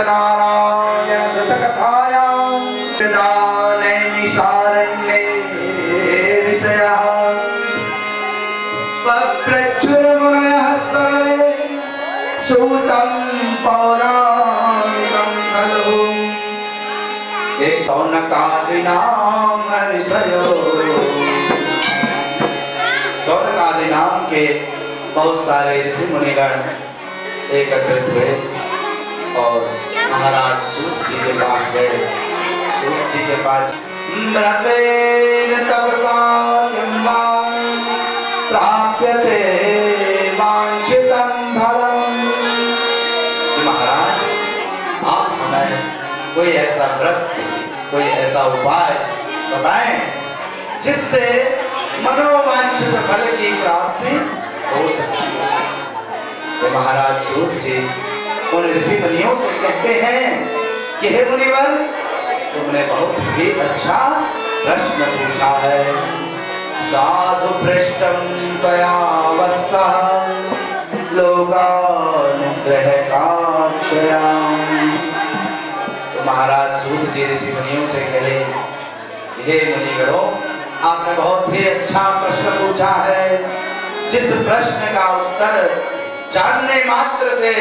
नारायण कृतकथायां दाने निसारण्ये ऋषयः पप्रच्छुरमुनयः सर्वे सूतं पौराणिकं खलु एक सौनकादिनां ऋषयो सौनकादि नाम के बहुत सारे ऋषि मुनिगण एकत्रित हुए और महाराज सूत जी के पास गए। सूत जी के पास व्रतेन तपसा प्राप्यते वांछितं फलम्। महाराज आप हमें कोई ऐसा व्रत कोई ऐसा उपाय बताएं जिससे मनोवांछित फल की प्राप्ति हो सकती है। तो महाराज सूत जी उन ऋषि मुनियों से कहते हैं कि हे मुनिवर तुमने बहुत ही अच्छा प्रश्न पूछा है। साधु पृष्ठं त्वया वत्सः लोकानुग्रहकाक्षयाम्। तो महाराज सूत जी ऋषि मुनियों से कहे हे मुनिगणों आपने बहुत ही अच्छा प्रश्न पूछा है। जिस प्रश्न का उत्तर जानने मात्र से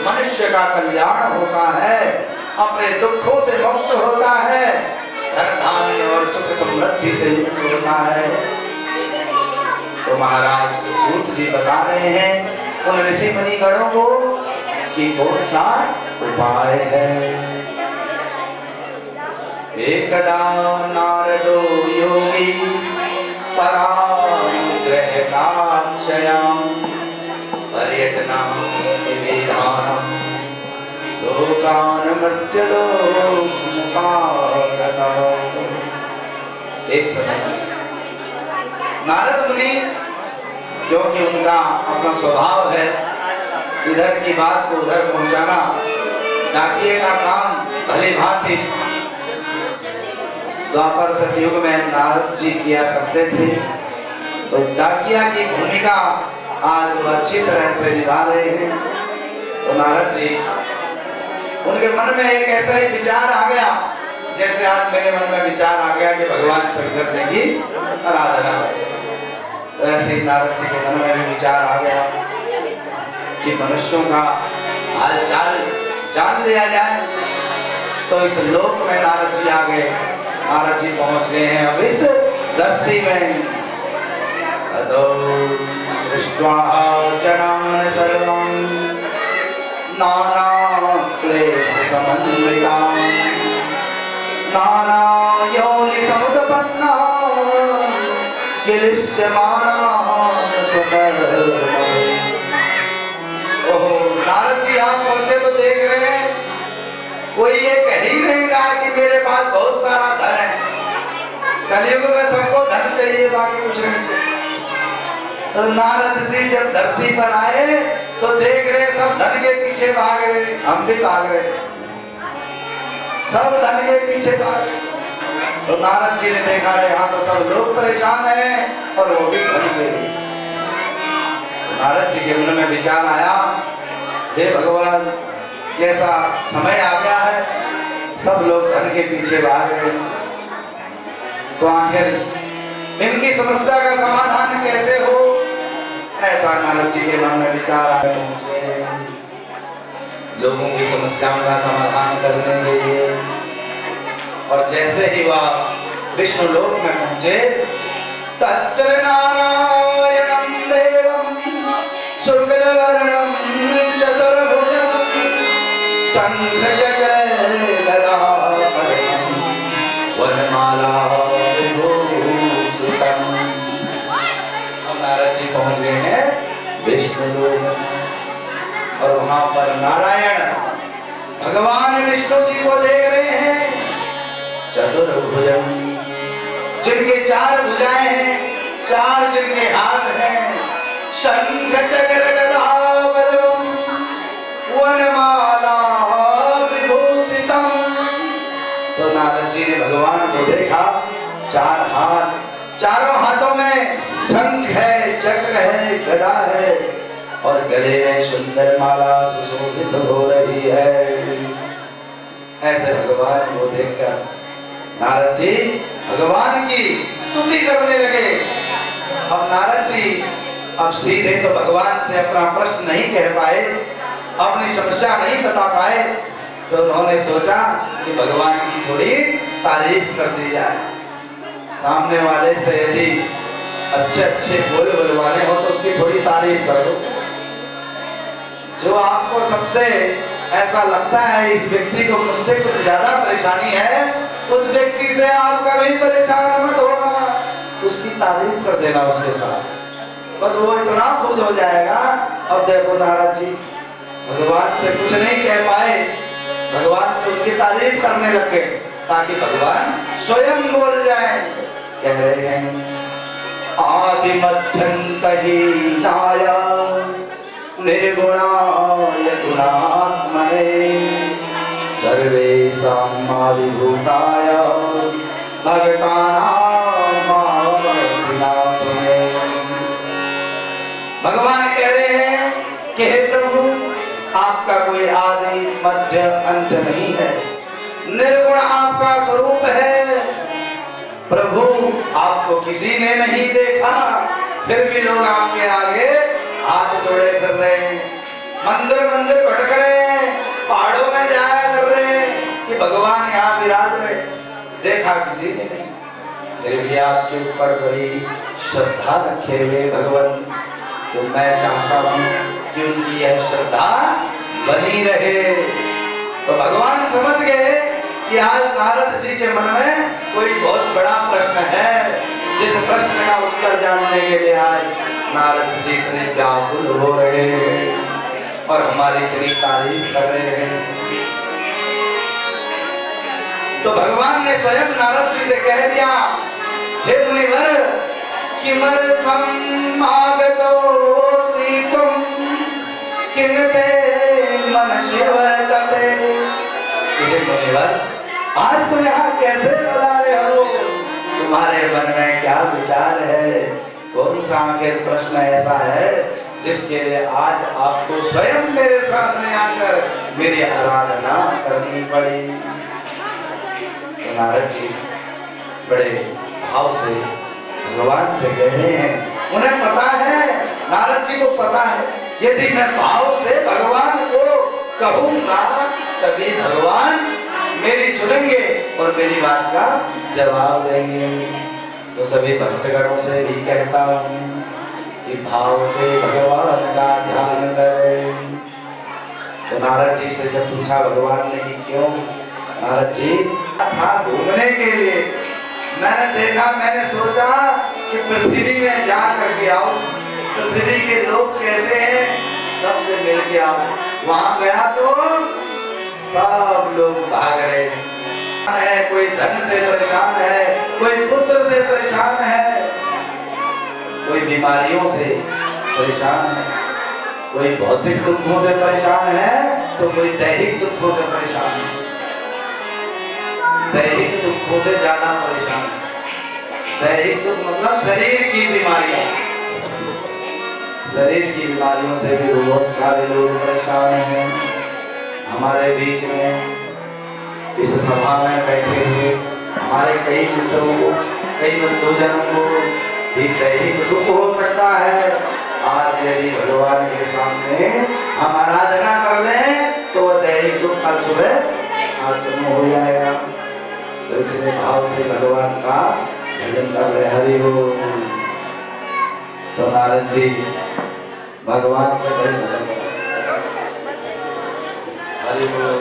मनुष्य का कल्याण होता है, अपने दुखों से मुक्त होता है, धन धान्य और सुख समृद्धि से युक्त होता है। तो महाराज सूत जी बता रहे हैं उन ऋषि मुनिगणों को कि कौन सा उपाय है। एकदा नारदो योगी परानुग्रहकाक्षयां पर्यटनं विविधानं लोकान् मर्त्यलोकमुपागतः। एक समय नारद मुनि जो कि उनका अपना स्वभाव है इधर की बात को उधर पहुंचाना डाकिए का काम भली भांति द्वापर सतयुग में नारद जी किया करते थे। तो डाकिया की भूमिका आज वो अच्छी तरह से निभा रहे हैं। तो नारद जी उनके मन में एक ऐसा ही विचार आ गया जैसे आज मेरे मन में विचार आ गया कि भगवान शंकर जी की आराधना है। तो ऐसे ही नारद जी के मन में भी विचार आ गया कि मनुष्यों का हाल चाल जान लिया जाए। तो इस लोक में नारद जी आ गए। नारद जी पहुंच गए हैं अब इस धरती में। अदो दृष्ट्वा जनान् सर्वं नाना क्लेश समन्वितान् नाना योनि समुत्पन्नान् क्लिश्यमानान् सुकर्मभिः। ओहो नारद जी आप पहुंचे तो देख रहे हैं कोई ये कह ही नहीं रहा कि मेरे पास बहुत सारा धन है। कलयुग में सबको धन चाहिए बाकी कुछ नहीं चाहिए। तो नारद जी जब धरती पर आए तो देख रहे सब धन के पीछे भाग रहे, हम भी भाग रहे, सब धन के पीछे भाग रहे। तो नारद जी ने देखा रहे यहाँ तो सब लोग परेशान हैं और वो भी धन के। तो नारद जी के मन में विचार आया हे भगवान कैसा समय आ गया है, सब लोग धन के पीछे भाग रहे। तो आखिर इनकी समस्या का समाधान कैसे हो, ऐसा नारद जी के मन में विचार आए। लोगों की समस्याओं का समाधान करने के लिए। और जैसे ही वह विष्णु लोक में पहुंचे तत्र नारायणं देवं शुक्लवर्णं चतुर्भुजं शंख चक्र गदा वनमाला विभूषितम्। नारद जी पहुंच गए हैं विष्णु लोक और वहां पर नारायण भगवान विष्णु जी को देख रहे हैं। चतुर्भुजं जिनके चार भुजाएं हैं, चार जिनके हाथ हैं, शंख चक्र गदा वनमाला विभूषितम्। तो नारद जी ने भगवान को देखा, चार हाथ, चारों हाथों में शंख है, चक्र है, गदा है और गले में सुंदर माला सुशोभित हो रही है। ऐसे भगवान को देखकर नारद जी भगवान की स्तुति करने लगे। अब नारद जी अब सीधे तो भगवान से अपना प्रश्न नहीं कह पाए, अपनी समस्या नहीं बता पाए, तो उन्होंने सोचा कि भगवान की थोड़ी तारीफ कर दी जाए। सामने वाले से यदि अच्छे अच्छे बोल बोलवाने हो तो उसकी थोड़ी तारीफ कर दो। जो आपको सबसे ऐसा लगता है इस व्यक्ति को मुझसे कुछ ज्यादा परेशानी है, उस व्यक्ति से आप कभी परेशान मत होना, उसकी तारीफ कर देना उसके साथ, बस वो इतना खुश हो जाएगा। अब देखो नारद जी भगवान से कुछ नहीं कह पाए, भगवान से उसकी तारीफ करने लग गए ताकि भगवान स्वयं बोल जाए। कह रहे हैं आदि मध्यंत हीनाय निर्गुणाय गुणात्मने सर्वेषां आदिभूताय भगवानां भगवान कह रहे हैं कि हे प्रभु आपका कोई आदि मध्य अंत नहीं है, निर्गुण आपका स्वरूप है। प्रभु आपको किसी ने नहीं देखा, फिर भी लोग आपके आगे हाथ जोड़े कर रहे हैं, मंदिर मंदिर भटक रहे हैं, पहाड़ों में जाया कर रहे हैं कि भगवान यहाँ विराज रहे, देखा किसी ने नहीं, फिर भी आपके ऊपर बड़ी श्रद्धा रखे हुए भगवान। तो मैं चाहता हूँ कि उनकी यह श्रद्धा बनी रहे। तो भगवान समझ गए कि आज नारद जी के मन में कोई बहुत बड़ा प्रश्न है, जिस प्रश्न का उत्तर जानने के लिए आज नारद जी इतने व्याकुल हो रहे हैं और हमारी इतनी तारीफ कर रहे हैं। तो भगवान ने स्वयं नारद जी से कह दिया, हे मुनिवर किमर्थम आगतोऽसि तुम किमते मन शिवकते। हे मुनिवर आज तुम यहाँ कैसे पधारे हो, तुम्हारे मन में क्या विचार है, कौन सा आखिर प्रश्न ऐसा है जिसके लिए आज आपको स्वयं मेरे सामने आकर मेरी आराधना करनी पड़ी। तो नारद जी बड़े भाव से भगवान से कह रहे हैं, उन्हें पता है, नारद जी को पता है, यदि मैं भाव से भगवान को कहूंगा तभी भगवान मेरी सुनेंगे और मेरी बात का जवाब देंगे। तो सभी भक्तगणों से भी कहता हूँ कि भाव से भगवान का ध्यान करें। तो नारद जी से जब पूछा भगवान ने कि क्यों, नारद जी था घूमने के लिए, मैंने देखा, मैंने सोचा कि पृथ्वी में जा करके आओ, पृथ्वी के लोग कैसे हैं सबसे मिल के आओ। वहां गया तो सब लोग भाग रहे हैं, कोई धन से परेशान है, कोई पुत्र से परेशान है, कोई बीमारियों से परेशान है, कोई भौतिक दुखों से परेशान है तो कोई दैहिक दुखों से परेशान है, दैहिक दुखों से ज्यादा परेशान है। दैहिक दुख मतलब शरीर की बीमारियां, शरीर की बीमारियों से भी बहुत सारे लोग परेशान हैं। हमारे बीच में इस सभा में बैठे हुए हमारे कई मित्रों को, कई बंधुजनों को भी दैहिक दुख हो सकता है। आज यदि भगवान के सामने हम आराधना कर लें तो वह दैहिक दुख कल सुबह खत्म हो जाएगा। तो इसलिए भाव से भगवान का भजन कर रहे, हरि बोल। तो नारद जी भगवान से भजन कर रहे, हरि बोल।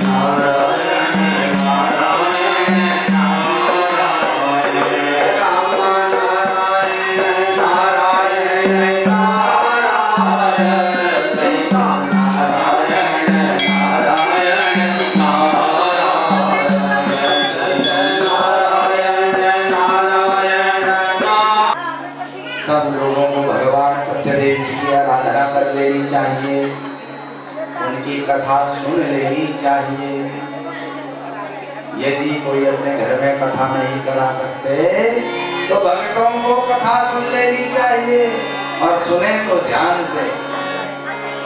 Nara चाहिए, उनकी कथा सुन लेनी चाहिए। यदि कोई अपने घर में कथा नहीं करा सकते तो भक्तों को कथा सुन लेनी चाहिए, और सुने तो ध्यान से।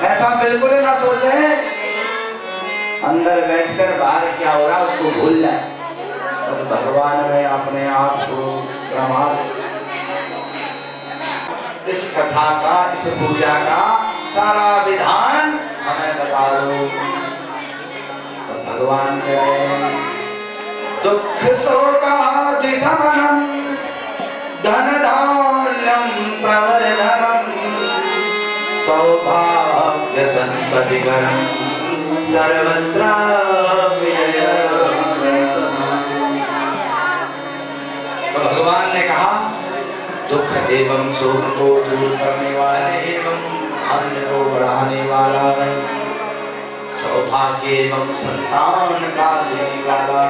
ऐसा बिल्कुल ना सोचे अंदर बैठकर बाहर क्या हो रहा उसको भूल जाए, बस भगवान में अपने आप को रमा। इस कथा का, इस पूजा का सारा विधान हमें बता दो। तो भगवान कहे दुख शोकादिशमनम धन धान्यम प्रवर्धनम सौभाग्य संपत्तिकरम सर्वत्र विजयम। तो भगवान ने कहा दुख एवं शोक को दूर करने वाला एवं धन को बढ़ाने वाला, सौभाग्य एवं संतान का देने वाला,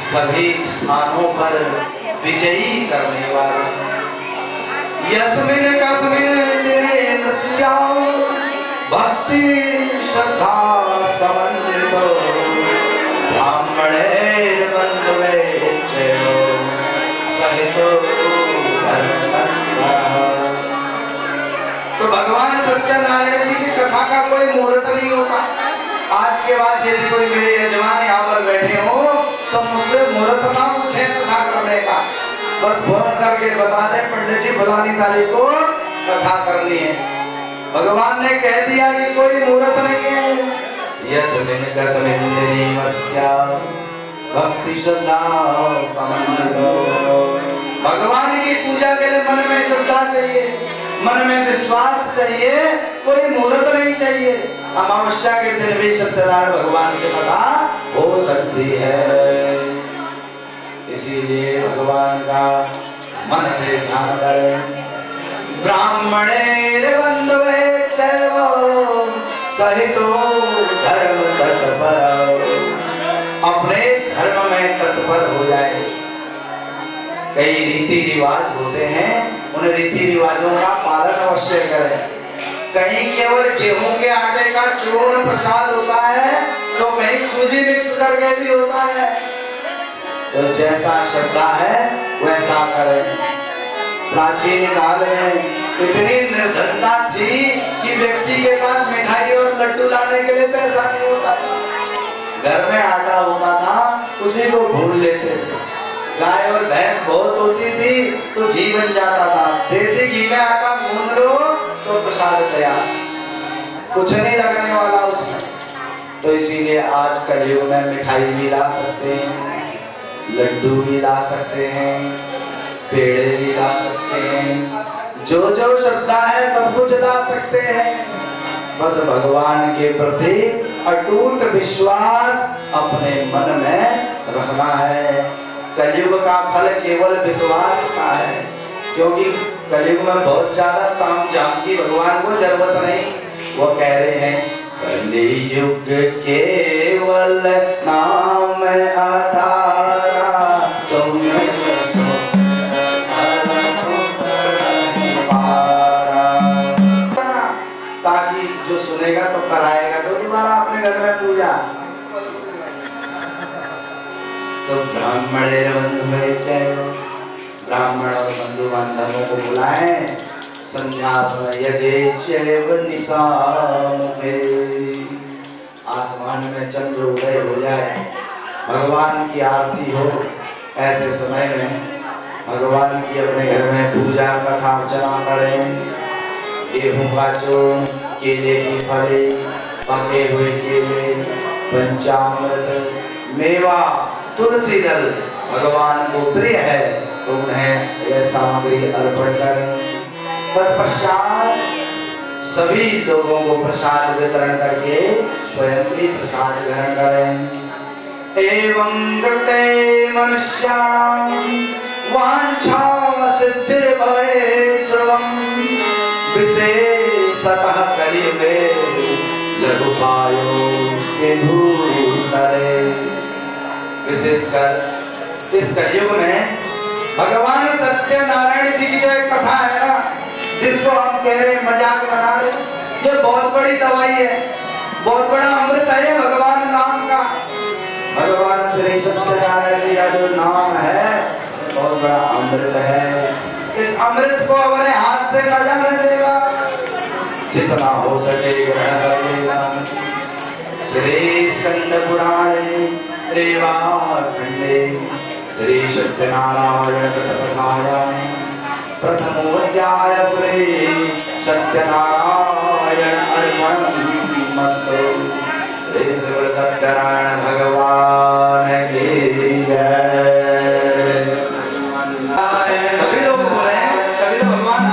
सभी स्थानों पर विजयी करने वाला। यस्मिन कस्मिन दिने सत्याव भक्ति श्रद्धा समन्वितो ब्राह्मणेर बंधवे चयो सहितो धर्मतंत्रः। तो भगवान सत्यनारायण जी की कथा का कोई मुहूर्त नहीं होता। आज के बाद यदि कोई मेरे यजमान यहाँ पर बैठे हो तो मुझसे मुहूर्त ना पूछे कथा करने का, बस फोन करके बता दे पंडित जी फलानी तारीख को कथा करनी है। भगवान ने कह दिया कि कोई मुहूर्त नहीं है। यस्मिन कस्मिन दिने मत्या भक्ति श्रद्धा समन्वितो। भगवान की पूजा के लिए मन में श्रद्धा चाहिए, मन में विश्वास चाहिए, कोई मुहूर्त नहीं चाहिए। अमावस्या के दिन भी सत्यनारायण भगवान की कथा हो सकती है। इसीलिए भगवान का मन से ध्यान करें। ब्राह्मणेर बंधवे चैव सहितो धर्म तत्पर। अपने धर्म में तत्पर हो जाए। कई रीति रिवाज होते हैं, उन रीति रिवाजों का पालन अवश्य करें। कहीं केवल गेहूं के आटे का चूर्ण प्रसाद होता है तो कहीं सूजी मिक्स करके भी होता है। तो जैसा श्रद्धा है वैसा करें। प्राचीन काल में इतनी निर्धनता थी कि व्यक्ति के पास मिठाई और लड्डू लाने के लिए पैसा नहीं होता। घर में आटा होता था उसी को भून लेते थे। गाय और भैंस बहुत होती थी तो घी बन जाता था। देसी घी में आटा भून लो तो प्रसाद तैयार, कुछ नहीं लगने वाला उसमें। तो इसीलिए आज कलयुग में मिठाई भी ला सकते हैं, लड्डू भी ला सकते हैं, पेड़े भी ला सकते हैं, जो जो श्रद्धा है सब कुछ ला सकते हैं। बस भगवान के प्रति अटूट विश्वास अपने मन में रखना है। कलयुग का फल केवल विश्वास का है, क्योंकि कलयुग में बहुत ज्यादा ताम झाम की भगवान को जरूरत नहीं। वो कह रहे हैं कलयुग केवल नाम आधारा ताकि जो सुनेगा तो कराएगा तो दोबारा अपने घर में पूजा। तो ब्राह्मणेर बंधवे चैव, ब्राह्मण और बंधु बांधवों को बुलाएं। संध्या यदेचैव निशामुखे, आसमान में चंद्र उदय हो जाए, भगवान की आरती हो, ऐसे समय में भगवान की अपने घर में पूजा कथा अर्चना करें। गेहूं का चूर्ण, केले की फली, पके हुए केले, पंचामृत, मेवा, तुलसी दल भगवान को प्रिय है तो उन्हें यह सामग्री अर्पण करें। तत्पश्चात सभी लोगों को प्रसाद वितरण करके स्वयं भी प्रसाद ग्रहण करें। एवं कृते मनुष्यां वांछा सिद्धिर्भवेत् ध्रुवम् विशेषतः कलियुगे लघुपायो विभूतये। विशेषकर इस कलयुग में भगवान सत्यनारायण जी की जो एक कथा है ना, जिसको हम कह रहे मजाक बना रहे, ये ये बहुत बड़ी दवाई है, बहुत बड़ा अमृत है भगवान नाम का। भगवान श्री सत्यनारायण का जो नाम है बहुत बड़ा अमृत है। इस अमृत को अपने हाथ से न जाने देगा, जितना हो सके ग्रहण करेगा। श्री स्कंद पुराणे रेवाखंडे श्री सत्यनारायण कथायां प्रथमोऽध्याय श्री सत्यनारायण अर्पणमस्तु। श्री सत्यनारायण भगवान की जय। सभी लोग बोले, सभी लोग भगवान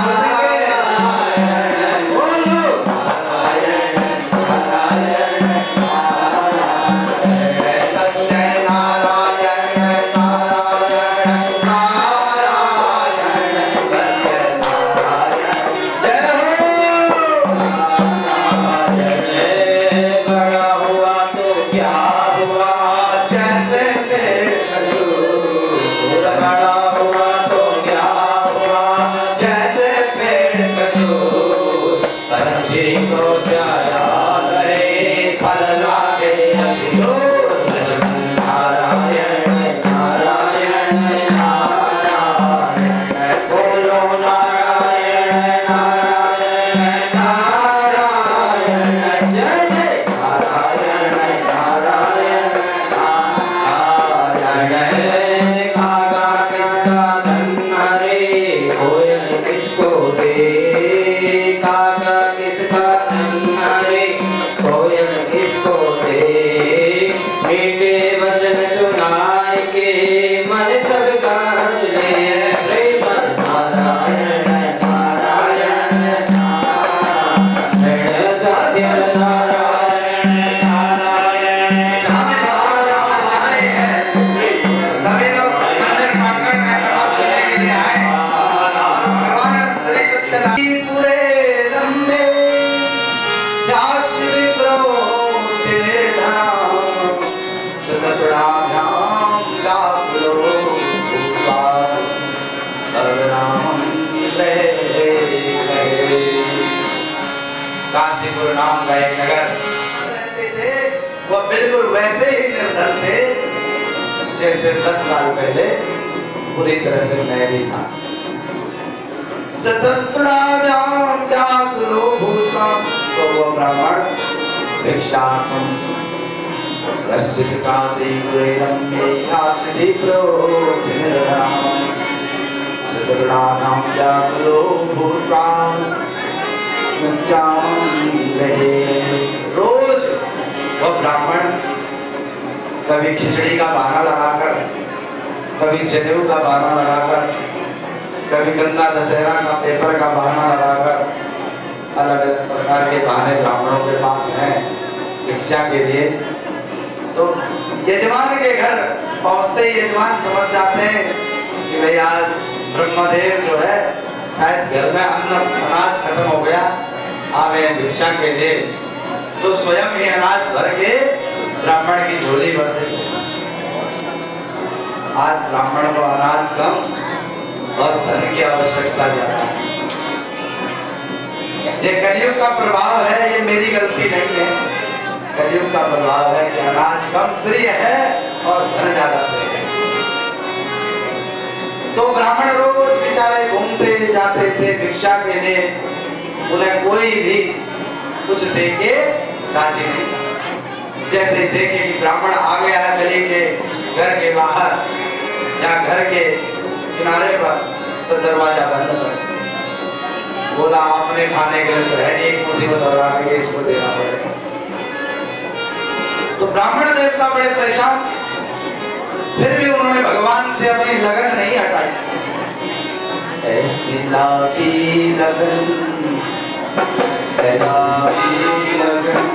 काशीपुर नाम का एक नगर रहते थे। वो बिल्कुल वैसे ही निर्धन थे जैसे 10 साल पहले पूरी तरह से मैं भी था। तो वो ब्राह्मण भिक्षार्थम कश्चित् काशीपुरं मे याचति प्रोधिनिर्धनम् सततुणानां जागरो भूत्वा रोज वो ब्राह्मण कभी खिचड़ी का बहाना लगाकर, कभी जनेऊ का बहाना लगाकर, कभी गंगा दशहरा का पेपर का बहाना लगाकर, अलग अलग प्रकार के बहाने ब्राह्मणों के पास हैं भिक्षा के लिए। तो यजमान के घर पहुंचते ही यजमान समझ जाते हैं कि भाई आज ब्रह्मदेव जो है शायद घर में अनाज खत्म हो गया, आ गए भिक्षा के लिए। तो स्वयं ही अनाज भर के ब्राह्मण की झोली भर देते। आज ब्राह्मण को अनाज कम और धन की आवश्यकता ज्यादा है। ये कलयुग का प्रभाव है, ये मेरी गलती नहीं है। कलयुग का प्रभाव है कि अनाज कम प्रिय है और धन ज्यादा प्रिय है। तो ब्राह्मण रोज बेचारे घूमते जाते थे भिक्षा के लिए, उन्हें कोई भी कुछ दे के राजी नहीं था। जैसे ही देखे कि ब्राह्मण आ गया है गली के घर के बाहर या घर के किनारे पर, तो दरवाजा बंद कर बोला आपने खाने के लिए तो है नहीं, मुसीबत और आगे इसको देना पड़ेगा। तो ब्राह्मण देवता बड़े परेशान, फिर भी उन्होंने भगवान से अपनी लगन नहीं हटाई। ऐसी लागी लगन, लागी लगन,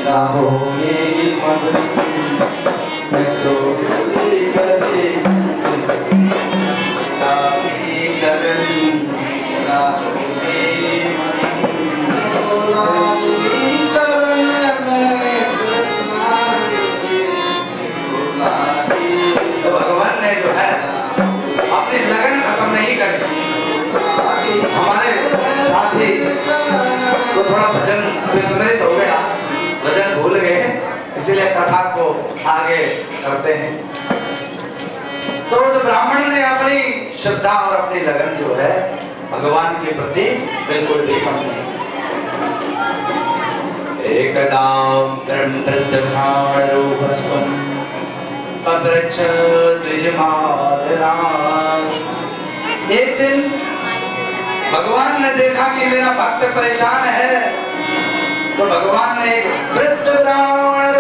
राहों में मगन, मैं तो लागी लगन, राहों में भगवान ने जो है अपनी लगन खत्म नहीं करी। हमारे साथी तो थोड़ा भजन विस्मृत हो गया, वजन भूल गए, इसलिए कथा को आगे करते हैं। तो उस ब्राह्मण ने अपनी श्रद्धा और अपनी लगन जो है भगवान के प्रति बिल्कुल भी कम नहीं। एकदाम एक दिन भगवान ने देखा कि मेरा भक्त परेशान है, तो भगवान ने एक वृद्ध ब्राह्मण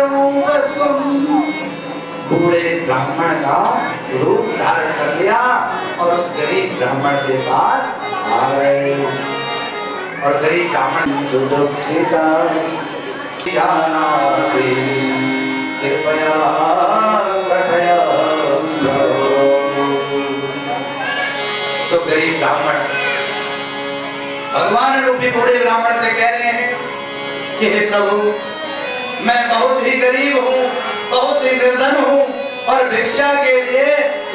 बूढ़े ब्राह्मण का रूप धारण कर लिया और उस गरीब ब्राह्मण के पास आ गए। और गरीब ब्राह्मण कृपया तो गरीब ब्राह्मण भगवान रूपी बूढ़े ब्राह्मण से कह रहे हैं कि हे प्रभु, मैं बहुत ही गरीब हूँ, बहुत ही निर्धन हूँ और भिक्षा के लिए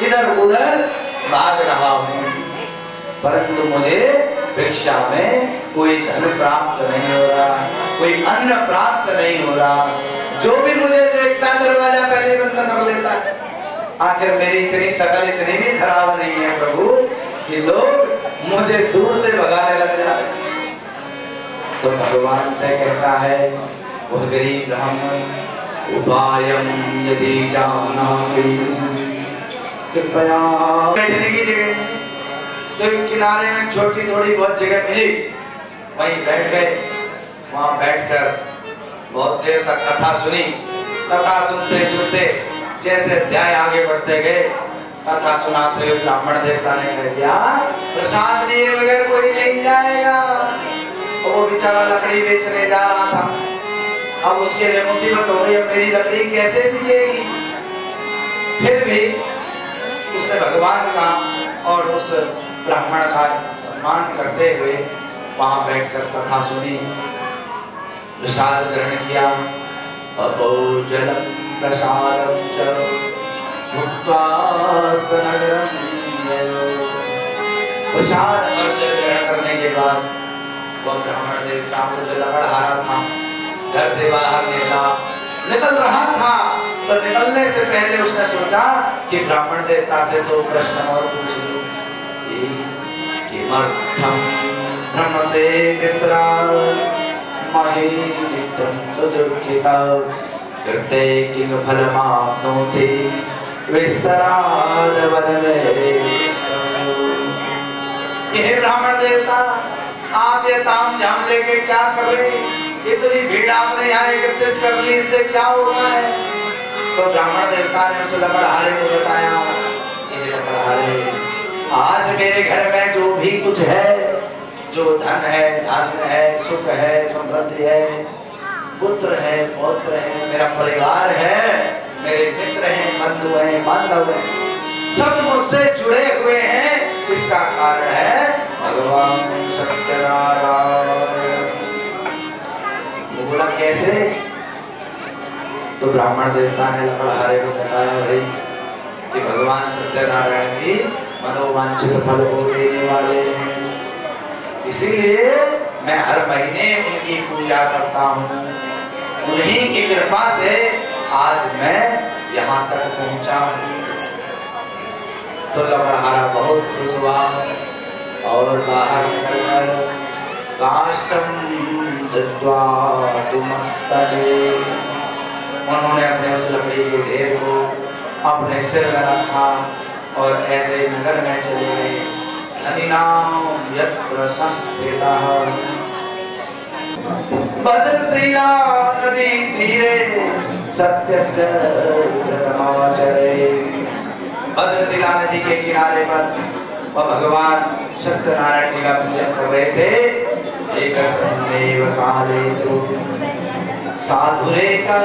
इधर उधर भाग रहा हूँ, परंतु मुझे भिक्षा में कोई धन प्राप्त नहीं हो रहा, कोई अन्न प्राप्त नहीं हो रहा। जो भी मुझे देखता दरवाजा पहले बंद कर लेता है। आखिर मेरी इतनी शकल इतनी भी खराब नहीं है प्रभु कि लोग मुझे दूर से भगाने लग जाते। तो भगवान से कहता है वह गरीब ब्राह्मण, उपायम यदि जानासि कृपया। बैठने की जगह तो किनारे में छोटी थोड़ी बहुत जगह मिली, वहीं बैठ गए। वहां बैठकर बहुत देर तक कथा सुनी। कथा सुनते सुनते जैसे अध्याय आगे बढ़ते गए, कथा सुनाते हुए ब्राह्मण देवता ने कह दिया प्रसाद लिए बगैर कोई नहीं जाएगा। और वो बेचारा लकड़ी बेचने जा रहा था, अब उसके लिए मुसीबत हो गई, अब मेरी लकड़ी कैसे बिकेगी। फिर भी उसने भगवान का और उस ब्राह्मण का सम्मान करते हुए वहां बैठकर कथा सुनी, प्रसाद ग्रहण किया। अभोजनं प्रसादं च भुक्त्वा सनगरं ययो। प्रसाद और जल ग्रहण करने के बाद वह ब्राह्मण देवता को जो लकड़हारा था घर से बाहर निकल रहा था, तो निकलने से पहले उसने सोचा कि ब्राह्मण देवता से तो प्रश्न और पूछ लूं कि किमर्थम ब्रह्म से विप्रा महे नित्यं सुदुःखिता कृते किं फलमाप्नोति विस्तराद वदने। हे ब्राह्मण देवता, आप ये ताम झाम लेके क्या कर रहे? इतनी भीड़ आपने यहाँ एकत्रित कर ली, इससे क्या होना है? तो ब्राह्मण देवता ने उस लकड़हारे को बताया, लकड़हारे, आज मेरे घर में जो भी कुछ है, जो धन है, धान्य है, सुख है, समृद्धि है, पुत्र है, पौत्र है, मेरा परिवार है, मेरे मित्र हैं, बंधु हैं, बांधव हैं, सब मुझसे जुड़े हुए हैं। इसका कारण है भगवान सत्यनारायण। बोला कैसे? तो ब्राह्मण देवता ने लकड़हारे को बताया भाई कि भगवान सत्यनारायण जी मनोवांछित फल को देने वाले हैं, इसीलिए मैं हर महीने उनकी पूजा करता हूँ। उन्हीं की कृपा से आज मैं यहाँ तक पहुँचा हूँ। तो लकड़हारा बहुत खुश हुआ और बाहर निकलकर काष्ठम दत्वा तुमस्तके, उन्होंने अपने उस लकड़ी के ढेर को अपने सिर में रखा और ऐसे नगर में चले गए। धनिनाम यत्र संस्थितः भद्रशिला नदी तीरे सत्यस्य व्रतमाचरे। भद्रशिला नदी के किनारे पर वह भगवान सत्यनारायण जी का पूजन कर रहे थे। एक काले साधुरे का